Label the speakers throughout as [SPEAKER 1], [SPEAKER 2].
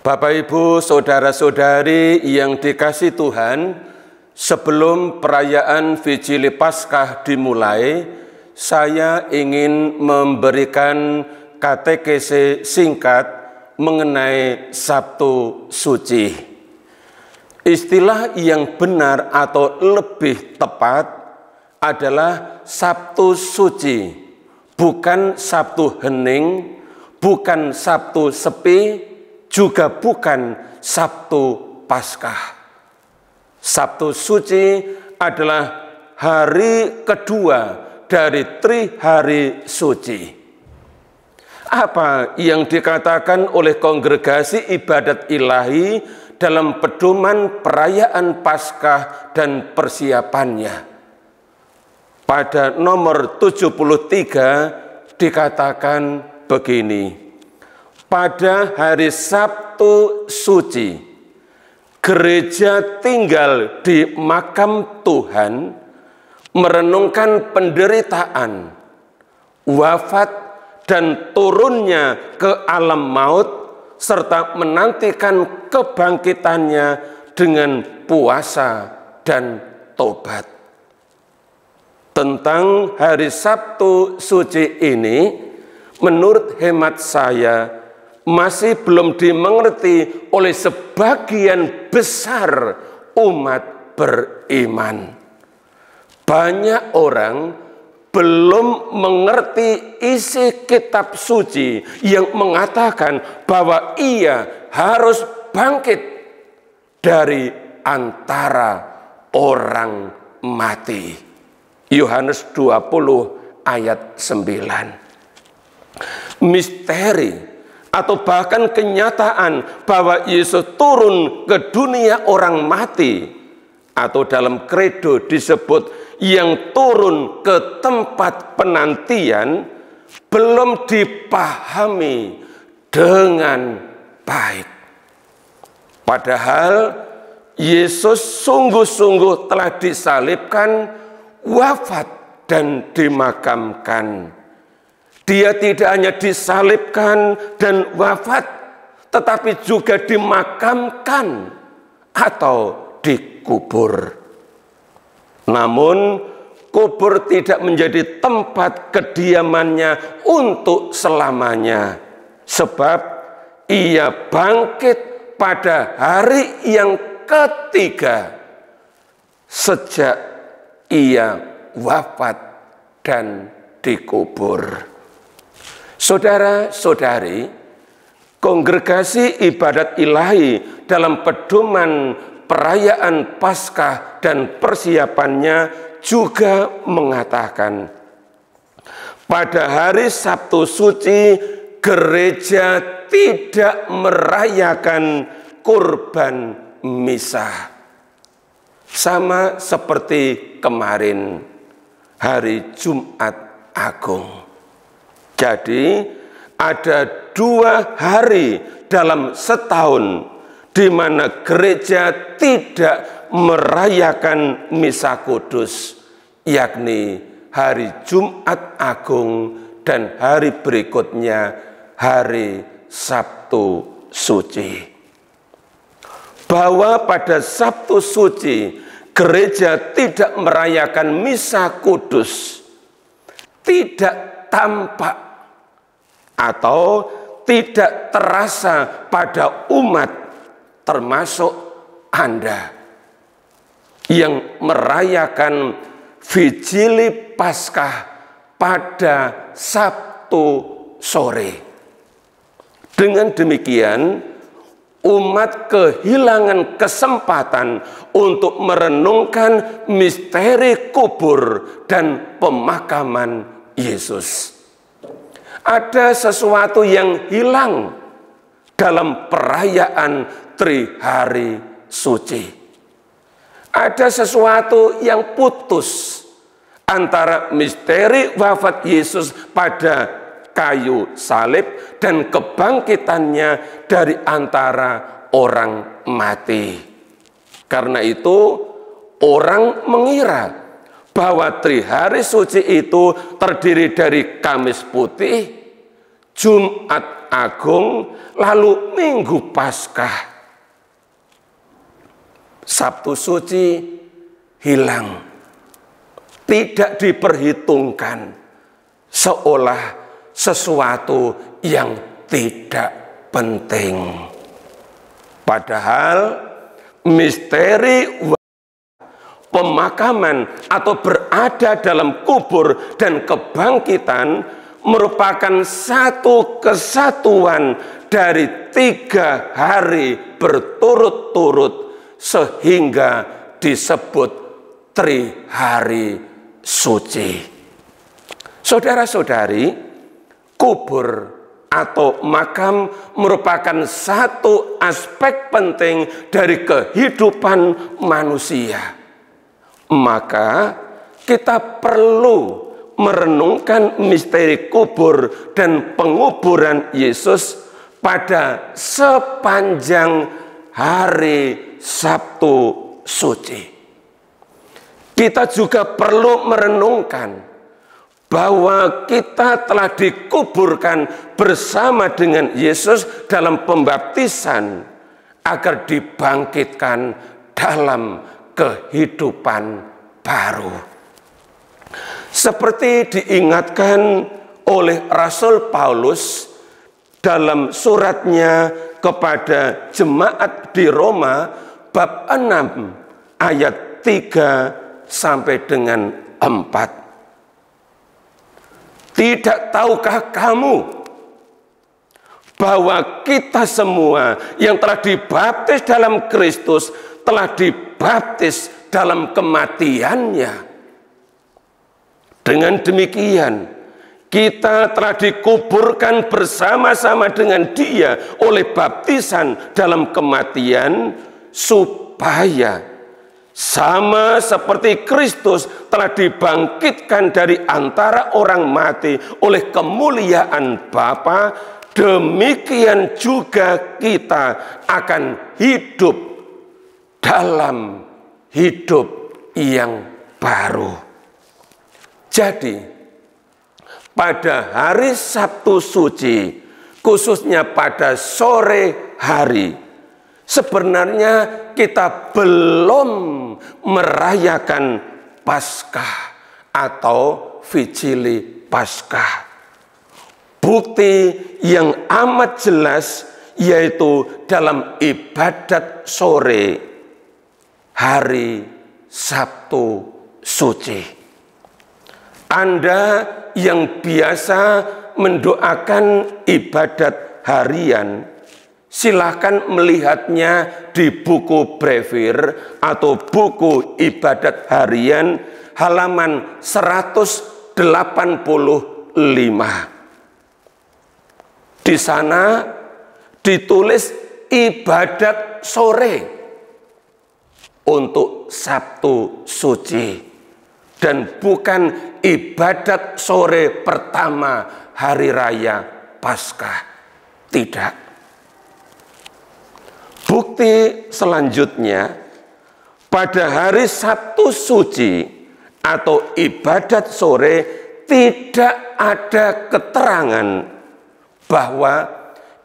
[SPEAKER 1] Bapak, Ibu, saudara-saudari yang dikasihi Tuhan, sebelum perayaan Vigili Paskah dimulai, saya ingin memberikan katekese singkat mengenai Sabtu Suci. Istilah yang benar atau lebih tepat adalah Sabtu Suci, bukan Sabtu Hening, bukan Sabtu Sepi, juga bukan Sabtu Paskah. Sabtu Suci adalah hari kedua dari Trihari Suci. Apa yang dikatakan oleh Kongregasi Ibadat Ilahi dalam pedoman perayaan Paskah dan persiapannya? Pada nomor 73 dikatakan begini: pada hari Sabtu Suci, gereja tinggal di makam Tuhan, merenungkan penderitaan, wafat, dan turunnya ke alam maut, serta menantikan kebangkitannya dengan puasa dan tobat. Tentang hari Sabtu Suci ini, menurut hemat saya, masih belum dimengerti oleh sebagian besar umat beriman. Banyak orang belum mengerti isi kitab suci yang mengatakan bahwa ia harus bangkit dari antara orang mati. Yohanes 20 ayat 9. Misteri atau bahkan kenyataan bahwa Yesus turun ke dunia orang mati, atau dalam kredo disebut yang turun ke tempat penantian, belum dipahami dengan baik. Padahal Yesus sungguh-sungguh telah disalibkan, wafat, dan dimakamkan. Dia tidak hanya disalibkan dan wafat, tetapi juga dimakamkan atau dikubur. Namun, kubur tidak menjadi tempat kediamannya untuk selamanya, sebab ia bangkit pada hari yang ketiga sejak ia wafat dan dikubur. Saudara-saudari, Kongregasi Ibadat Ilahi dalam pedoman perayaan Paskah dan persiapannya juga mengatakan, pada hari Sabtu Suci gereja tidak merayakan kurban misa. Sama seperti kemarin, hari Jumat Agung. Jadi ada 2 hari dalam setahun di mana gereja tidak merayakan misa kudus, yakni hari Jumat Agung dan hari berikutnya hari Sabtu Suci. Bahwa pada Sabtu Suci gereja tidak merayakan misa kudus tidak tampak atau tidak terasa pada umat, termasuk Anda yang merayakan Vigili Paskah pada Sabtu sore. Dengan demikian, umat kehilangan kesempatan untuk merenungkan misteri kubur dan pemakaman Yesus. Ada sesuatu yang hilang dalam perayaan Trihari Suci. Ada sesuatu yang putus antara misteri wafat Yesus pada kayu salib dan kebangkitannya dari antara orang mati. Karena itu orang mengira bahwa Trihari Suci itu terdiri dari Kamis Putih, Jumat Agung, lalu Minggu Paskah. Sabtu Suci hilang, tidak diperhitungkan, seolah sesuatu yang tidak penting. Padahal misteri pemakaman atau berada dalam kubur dan kebangkitan merupakan satu kesatuan dari 3 hari berturut-turut sehingga disebut Trihari Suci. Saudara-saudari, kubur atau makam merupakan satu aspek penting dari kehidupan manusia. Maka kita perlu merenungkan misteri kubur dan penguburan Yesus pada sepanjang hari Sabtu Suci. Kita juga perlu merenungkan bahwa kita telah dikuburkan bersama dengan Yesus dalam pembaptisan agar dibangkitkan dalam kehidupan baru. Seperti diingatkan oleh Rasul Paulus dalam suratnya kepada jemaat di Roma bab 6 ayat 3 sampai dengan 4. Tidak tahukah kamu bahwa kita semua yang telah dibaptis dalam Kristus telah dibaptis dalam kematiannya? Dengan demikian, kita telah dikuburkan bersama-sama dengan Dia oleh baptisan dalam kematian, supaya sama seperti Kristus telah dibangkitkan dari antara orang mati oleh kemuliaan Bapa, demikian juga kita akan hidup dalam hidup yang baru. Jadi, pada hari Sabtu Suci, khususnya pada sore hari, sebenarnya kita belum merayakan Paskah atau Vigili Paskah. Bukti yang amat jelas yaitu dalam ibadat sore hari Sabtu Suci. Anda yang biasa mendoakan ibadat harian, silakan melihatnya di buku Brevir atau buku ibadat harian halaman 185. Di sana ditulis ibadat sore untuk Sabtu Suci dan bukan ibadat sore pertama hari raya Paskah. Tidak. Bukti selanjutnya, pada hari Sabtu Suci atau ibadat sore tidak ada keterangan bahwa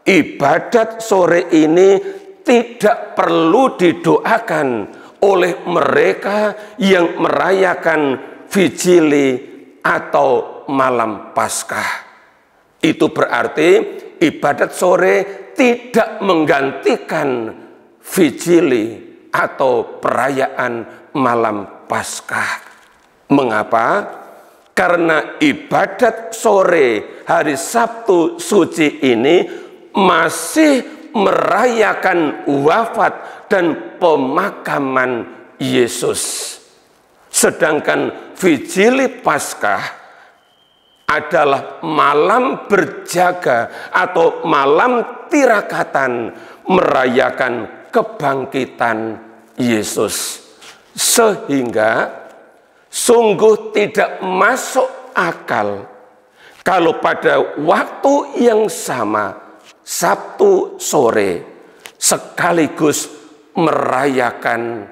[SPEAKER 1] ibadat sore ini tidak perlu didoakan oleh mereka yang merayakan Vigili atau malam Paskah. Itu berarti ibadat sore tidak menggantikan Vigili atau perayaan malam Paskah. Mengapa? Karena ibadat sore hari Sabtu Suci ini masih merayakan wafat dan pemakaman Yesus. Sedangkan Vigili Paskah adalah malam berjaga atau malam tirakatan merayakan kebangkitan Yesus. Sehingga sungguh tidak masuk akal kalau pada waktu yang sama Sabtu sore sekaligus merayakan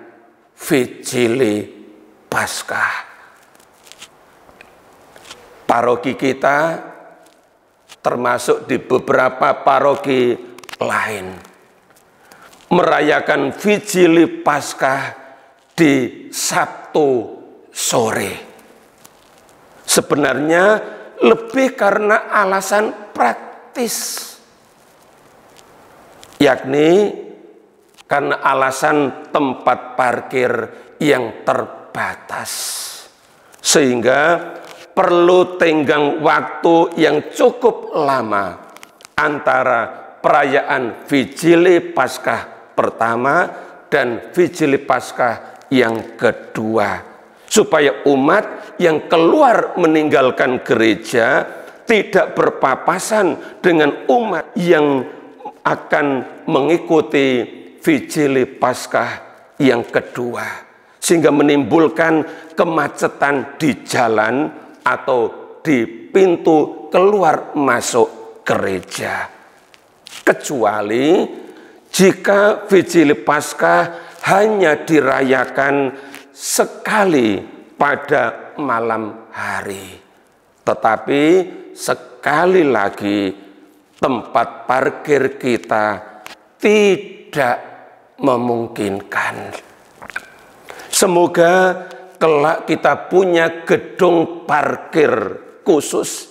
[SPEAKER 1] Vigili Paskah. Paroki kita termasuk di beberapa paroki lain, merayakan Vigili Paskah di Sabtu sore. Sebenarnya lebih karena alasan praktis, yakni karena alasan tempat parkir yang terbatas, sehingga perlu tenggang waktu yang cukup lama antara perayaan Vigili Paskah pertama dan Vigili Paskah yang kedua, supaya umat yang keluar meninggalkan gereja tidak berpapasan dengan umat yang akan mengikuti Vigili Paskah yang kedua, sehingga menimbulkan kemacetan di jalan atau di pintu keluar masuk gereja. Kecuali jika Vigili Paskah hanya dirayakan sekali pada malam hari, tetapi sekali lagi tempat parkir kita tidak memungkinkan. Semoga kelak kita punya gedung parkir khusus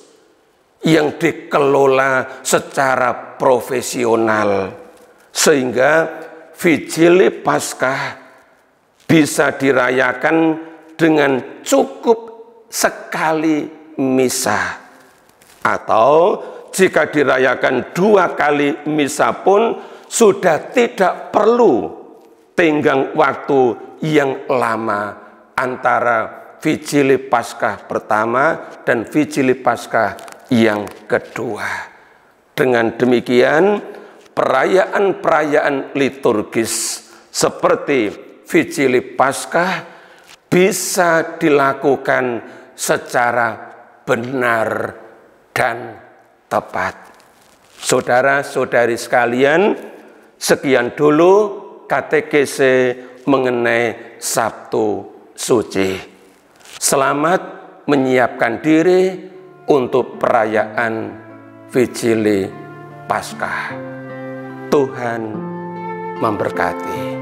[SPEAKER 1] yang dikelola secara profesional, sehingga Vigili Paskah bisa dirayakan dengan cukup sekali misa, atau jika dirayakan 2 kali misa pun sudah tidak perlu tenggang waktu yang lama antara Vigili Paskah pertama dan Vigili Paskah yang kedua. Dengan demikian, perayaan-perayaan liturgis seperti Vigili Paskah bisa dilakukan secara benar dan tepat. Saudara-saudari sekalian, sekian dulu katekese mengenai Sabtu Suci. Selamat menyiapkan diri untuk perayaan Vigili Paskah. Tuhan memberkati.